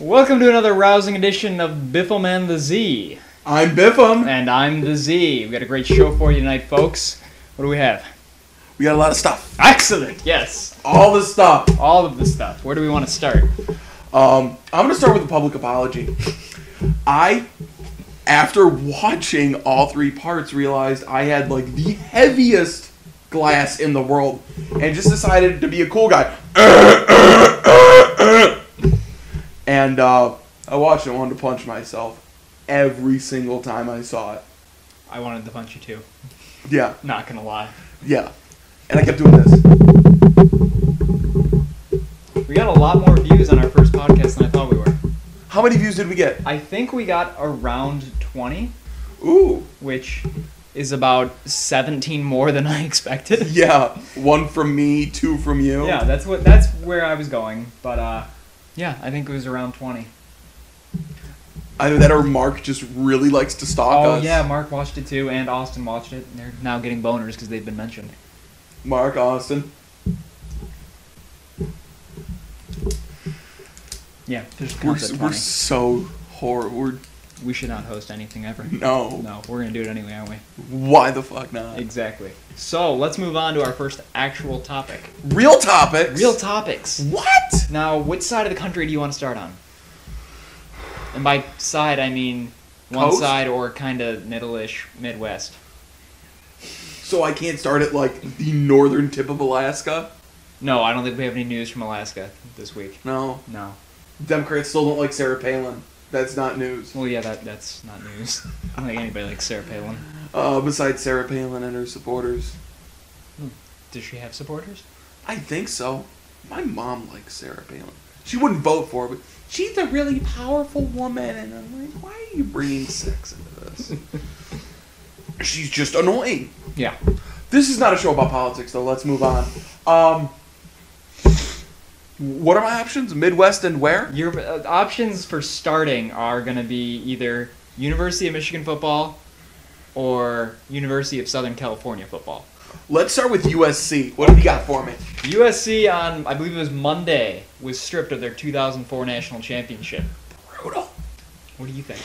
Welcome to another rousing edition of Biffim and the Z. I'm Biffim. And I'm the Z. We've got a great show for you tonight, folks. What do we have? We got a lot of stuff. Excellent, yes. All the stuff. All of the stuff. Where do we want to start? I'm going to start with a public apology. After watching all three parts, realized I had like the heaviest glass in the world and just decided to be a cool guy. And I watched it and wanted to punch myself every single time I saw it. I wanted to punch you too. Yeah. Not gonna lie. Yeah. And I kept doing this. We got a lot more views on our first podcast than I thought we were. How many views did we get? I think we got around 20. Ooh. Which is about 17 more than I expected. Yeah. 1 from me, 2 from you. Yeah, that's where I was going. But yeah, I think it was around 20. Either that or Mark just really likes to stalk us. Oh yeah, Mark watched it too, and Austin watched it. And they're now getting boners because they've been mentioned. Mark, Austin. Yeah, We're so horrible. We should not host anything ever. No, we're gonna do it anyway, aren't we? why the fuck not? Exactly. So let's move on to our first actual topic. Real topics. Real topics. What? Now, which side of the country do you want to start on? And by side, I mean one Coast? side or kind of middle-ish, Midwest. So I can't start at like the northern tip of Alaska? No, I don't think we have any news from Alaska this week. No. No. Democrats still don't like Sarah Palin. That's not news. Well, yeah, that's not news. I don't think anybody likes Sarah Palin. Besides Sarah Palin and her supporters. Does she have supporters? I think so. My mom likes Sarah Palin. She wouldn't vote for her, but she's a really powerful woman, and I'm like, why are you bringing sex into this? She's just annoying. Yeah. This is not a show about politics, though. Let's move on. What are my options? Midwest and where? Your options for starting are going to be either University of Michigan football or University of Southern California football. Let's start with USC. What have you got for me? USC on, I believe it was Monday, was stripped of their 2004 national championship. Brutal. What do you think?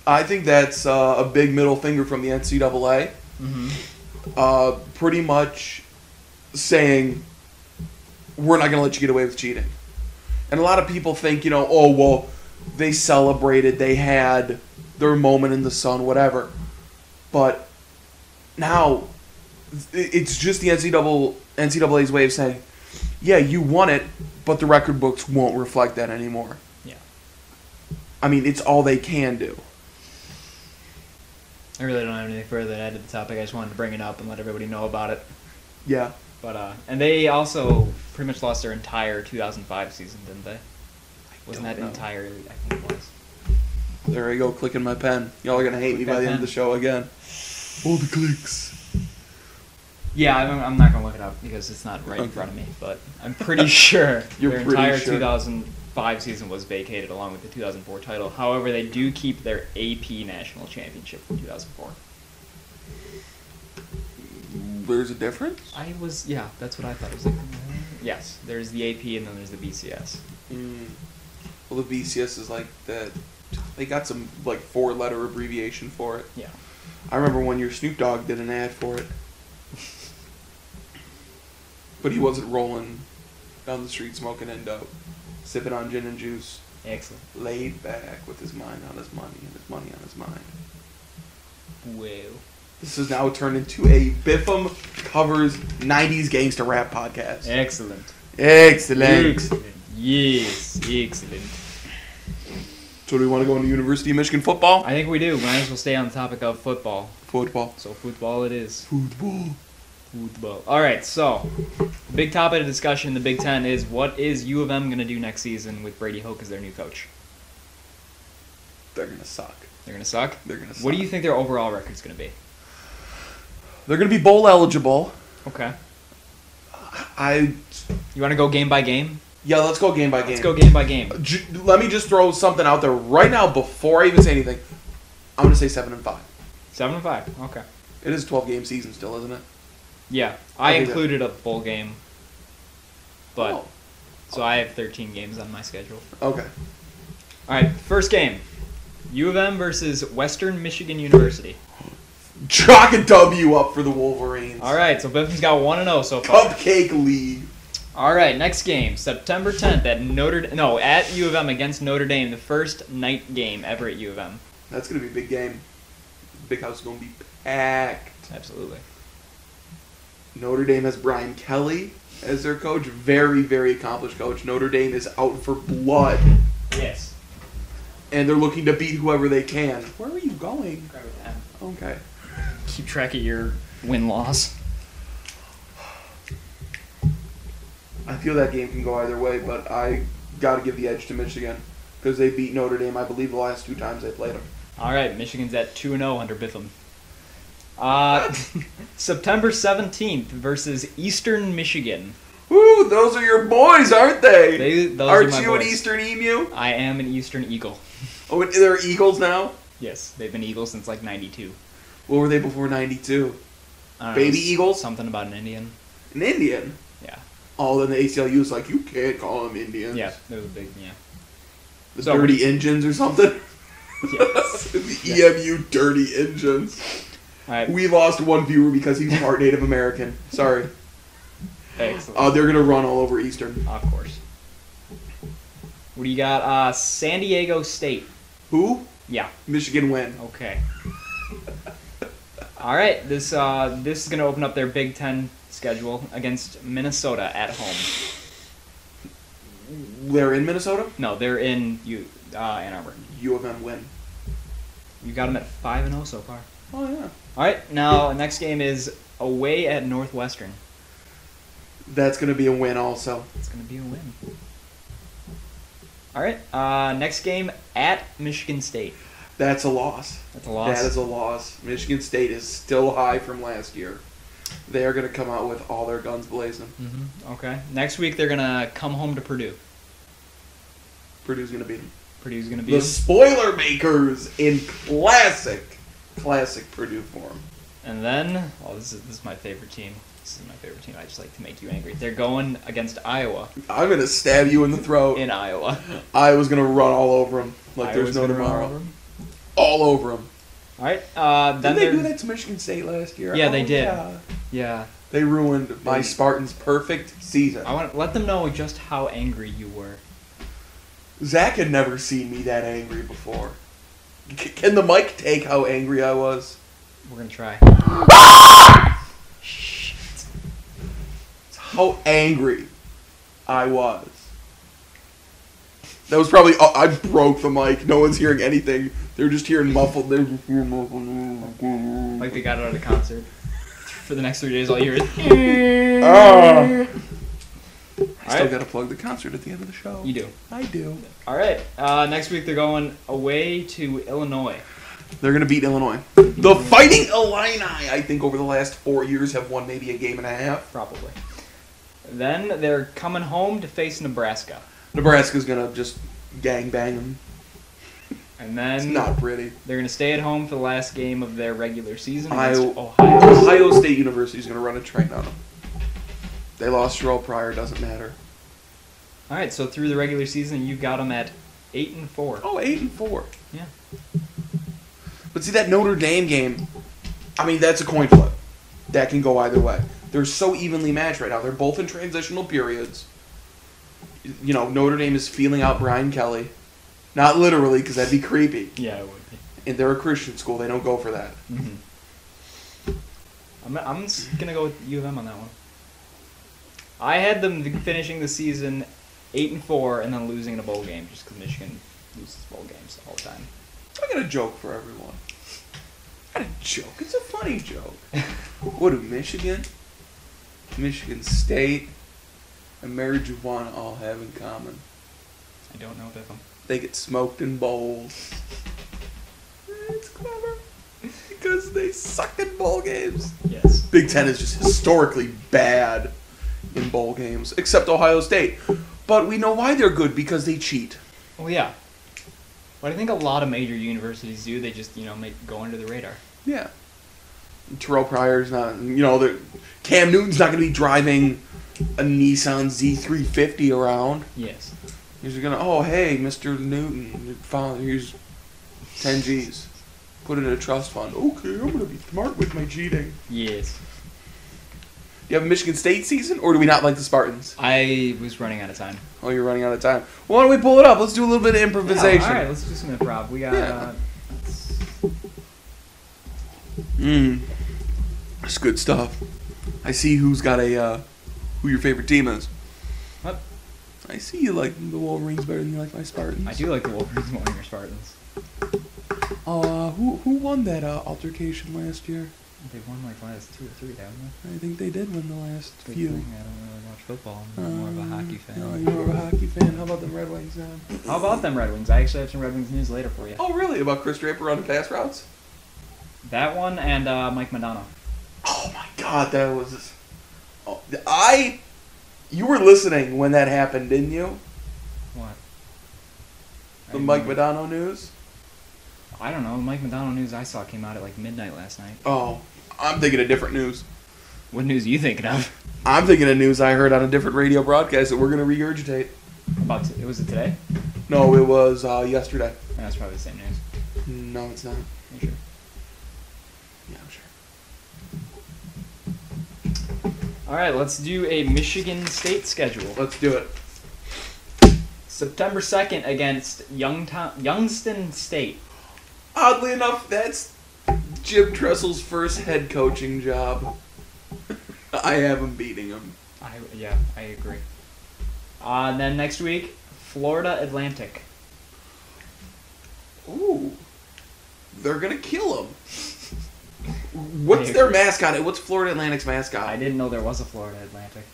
I think that's a big middle finger from the NCAA. Mm-hmm. Pretty much saying, we're not going to let you get away with cheating. And a lot of people think, oh, well, they celebrated, they had their moment in the sun, whatever. But now, it's just the NCAA's way of saying, yeah, you won it, but the record books won't reflect that anymore. Yeah. I mean, it's all they can do. I really don't have anything further to add to the topic. I just wanted to bring it up and let everybody know about it. Yeah. But and they also pretty much lost their entire 2005 season, didn't they? Wasn't that entirely? I think it was. There I go, clicking my pen. Y'all are going to hate me by the end of the show again. All the clicks. Yeah, I'm not going to look it up because it's not right in front of me, but I'm pretty sure their entire 2005 season was vacated along with the 2004 title. However, they do keep their AP national championship from 2004. There's a difference? That's what I thought. It was like, yes, there's the AP and then there's the BCS. Well, the BCS is like that. They got some like 4-letter abbreviation for it. Yeah. I remember one year Snoop Dogg did an ad for it. But he wasn't rolling down the street smoking endo, sipping on gin and juice. Excellent. Laid back with his mind on his money and his money on his mind. Well. This has now turned into a Biffim covers 90s gangster rap podcast. Excellent. Excellent. Yes, excellent. So do we want to go into University of Michigan football? I think we do. Might as well stay on the topic of football. Football. So football it is. Football. All right, so the big topic of discussion in the Big Ten is what is U of M going to do next season with Brady Hoke as their new coach? They're going to suck. They're going to suck? They're going to suck. What do you think their overall record's going to be? They're going to be bowl eligible. Okay. You want to go game by game? Yeah, let's go game by game. Let's go game by game. Let me just throw something out there right now before I even say anything. I'm going to say 7-5. 7-5. Okay. It is a 12-game season still, isn't it? Yeah. I included a bowl game. But So I have 13 games on my schedule. Okay. All right, first game. U of M versus Western Michigan University. Chalk a W up for the Wolverines. All right, so Biffim's got 1-0 so far. Cupcake lead. All right, next game, September 10th at at U of M against Notre Dame, the first night game ever at U of M. That's going to be a big game. Big house is going to be packed. Absolutely. Notre Dame has Brian Kelly as their coach. Very, very accomplished coach. Notre Dame is out for blood. Yes. And they're looking to beat whoever they can. Where are you going? Okay. Keep track of your win-loss. I feel that game can go either way, but I got to give the edge to Michigan because they beat Notre Dame, I believe, the last 2 times they played them. All right, Michigan's at 2-0 under Biffim. September 17th versus Eastern Michigan. Woo, those are your boys, aren't they? Aren't you an boys. Eastern Emu? I am an Eastern Eagle. Oh, they're Eagles now? Yes, they've been Eagles since like 92. What were they before 92? Baby Eagles? Something about an Indian. An Indian? Yeah. Oh, then the ACLU is like, you can't call them Indians. Yeah, they're the big, The Dirty Engines or something? Yes. The EMU Dirty Engines. All right. We lost one viewer because he's part Native American. Sorry. Excellent. They're going to run all over Eastern. Of course. What do you got? San Diego State. Who? Yeah. Michigan win. Okay. All right. This is going to open up their Big Ten schedule against Minnesota at home. They're in Minnesota? No, they're in Ann Arbor. U of M win. You got them at 5-0 so far. Oh, yeah. All right. Now, next game is away at Northwestern. That's going to be a win also. It's going to be a win. All right. Next game at Michigan State. That's a loss. That's a loss. That is a loss. Michigan State is still high from last year. They are going to come out with all their guns blazing. Mm-hmm. Okay. Next week, they're going to come home to Purdue. Purdue's going to beat them. Purdue's going to beat The them. spoiler makers in classic Purdue form. And then, this is my favorite team. This is my favorite team. I just like to make you angry. They're going against Iowa. I'm going to stab you in the throat. In Iowa. Iowa's going to run all over them like Iowa's there's no gonna run tomorrow. All over them. All right. Then Didn't they do that to Michigan State last year? Yeah, they did. Yeah. They ruined my Spartans' perfect season. I want to let them know just how angry you were. Zach had never seen me that angry before. Can the mic take how angry I was? We're going to try. Shit. It's how angry I was. That was probably... I broke the mic. No one's hearing anything. They're just hearing muffled. They're just hearing muffled. Like they got it at a concert. For the next 3 days, all you hear is... I still got to plug the concert at the end of the show. You do. I do. All right. Next week, they're going away to Illinois. They're going to beat Illinois. The Fighting Illini, I think, over the last 4 years have won maybe a game and a half. Probably. Then they're coming home to face Nebraska. Nebraska's going to just gangbang them. And then it's not pretty. They're going to stay at home for the last game of their regular season against Ohio. Ohio State University is going to run a train on them. They lost Sherrell Pryor, doesn't matter. All right, so through the regular season, you got them at 8-4. Oh, 8-4. Yeah. But see, that Notre Dame game, I mean, that's a coin flip. That can go either way. They're so evenly matched right now. They're both in transitional periods. You know, Notre Dame is feeling out Brian Kelly. Not literally, because that'd be creepy. Yeah, it would be. And they're a Christian school. They don't go for that. Mm-hmm. I'm just going to go with U of M on that one. I had them finishing the season 8-4 and then losing in a bowl game just because Michigan loses bowl games all the time. I got a joke for everyone. I got a joke. It's a funny joke. What do Michigan, Michigan State, and marijuana all have in common? I don't know, Biffim. They get smoked in bowls. It's clever. Because they suck in bowl games. Yes. Big Ten is just historically bad in bowl games, except Ohio State. But we know why they're good, because they cheat. Well, yeah. But I think a lot of major universities do. They just, go under the radar. Yeah. Terrell Pryor's not, Cam Newton's not going to be driving a Nissan Z350 around. Yes. He's gonna, oh hey, Mr. Newton, here's 10 G's. Put it in a trust fund. Okay, I'm gonna be smart with my cheating. Yes. You have a Michigan State season, or do we not like the Spartans? I was running out of time. Oh, you're running out of time. Well, why don't we pull it up? Let's do a little bit of improvisation. Yeah, all right, let's do some improv. We got. That's good stuff. I see who's got who your favorite team is. What? I see you like the Wolverines better than you like my Spartans. I do like the Wolverines more than your Spartans. Who won that altercation last year? They won like last 2 or 3, haven't they? I think they did win the last Good few. thing. I don't really watch football. I'm more of a hockey fan. No, you're more of a hockey fan. How about them Red Wings, man? How about them Red Wings? I actually have some Red Wings news later for you. Oh, really? About Chris Draper running pass routes? That one and Mike Madonna. Oh my God, that was. You were listening when that happened, didn't you? What? The Mike Madonna news? I don't know. Mike Madonna news I saw came out at like midnight last night. Oh, I'm thinking of different news. What news are you thinking of? I'm thinking of news I heard on a different radio broadcast that we're going to regurgitate. Was it today? No, it was yesterday. That's probably the same news. No, it's not. You sure? Yeah, I'm sure. All right, let's do a Michigan State schedule. Let's do it. September 2nd against Youngstown State. Oddly enough, that's Jim Tressel's first head coaching job. I have him beating him. I agree. And then next week, Florida Atlantic. Ooh. They're going to kill him. What's their mascot? What's Florida Atlantic's mascot? I didn't know there was a Florida Atlantic.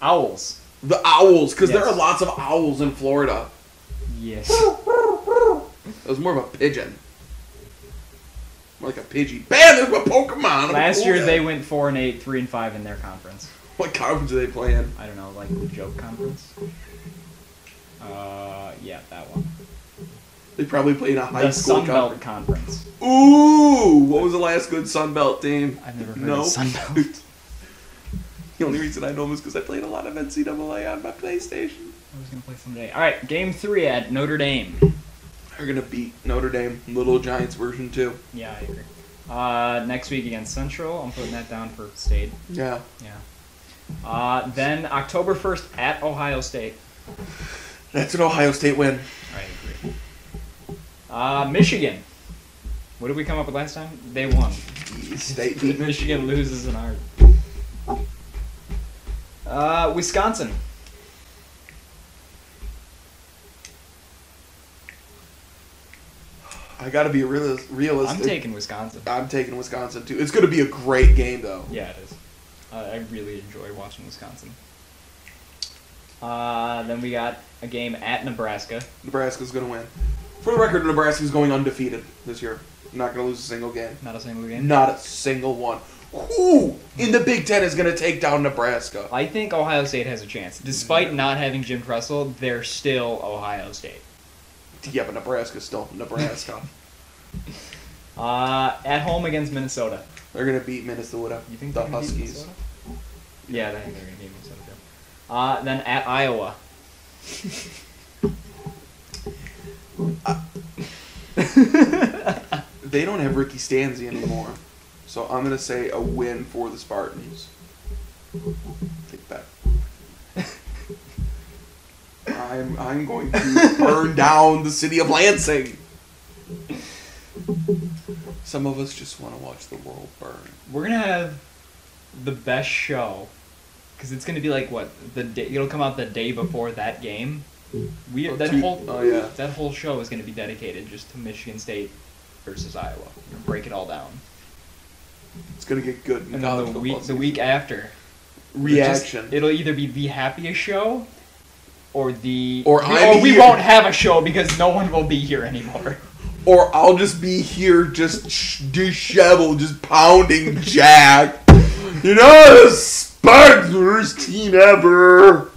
Owls. The Owls, because Yes. there are lots of owls in Florida. Yes. It was more of a pigeon. More like a Pidgey. Bam! There's my Pokemon! Last year they went 4-8, 3-5 in their conference. What conference do they play in? I don't know, like the joke conference. Yeah, that one. They probably played a high The school Sun Belt Conference. Ooh! What was the last good Sun Belt team? I've never heard of Sun Belt. The only reason I know them is because I played a lot of NCAA on my PlayStation. I was gonna play someday. All right, Game 3 at Notre Dame. They're gonna beat Notre Dame, Little Giants version 2. Yeah, I agree. Next week against Central. I'm putting that down for State. Yeah. Yeah. Then October 1st at Ohio State. That's an Ohio State win. I agree. Michigan. What did we come up with last time? They won. State. Michigan loses in art. Wisconsin. I gotta be realistic. I'm taking Wisconsin. I'm taking Wisconsin too. It's gonna be a great game though. Yeah, it is. I really enjoy watching Wisconsin. Then we got a game at Nebraska. Nebraska's gonna win. For the record, Nebraska's going undefeated this year. Not gonna lose a single game. Not a single game? Not a single one. Who in the Big Ten is gonna take down Nebraska? I think Ohio State has a chance. Despite not having Jim Tressel, they're still Ohio State. Yeah, but Nebraska's still Nebraska. At home against Minnesota. They're gonna beat Minnesota. You think the they're gonna beat Huskies? Minnesota? Yeah, I think they're gonna beat Minnesota too. Then at Iowa. They don't have Ricky Stanzi anymore, so I'm gonna say a win for the Spartans. Take that. I'm going to burn down the city of Lansing. Some of us just want to watch the world burn. We're gonna have the best show, because it's gonna be like what it'll come out the day before that game. That whole show is gonna be dedicated just to Michigan State versus Iowa. We're gonna break it all down. It's gonna get good. And then the week after, reaction. It'll either be the happiest show, or we won't have a show because no one will be here anymore. Or I'll just be here, just disheveled, just pounding Jack. You know, the Spartans, worst team ever.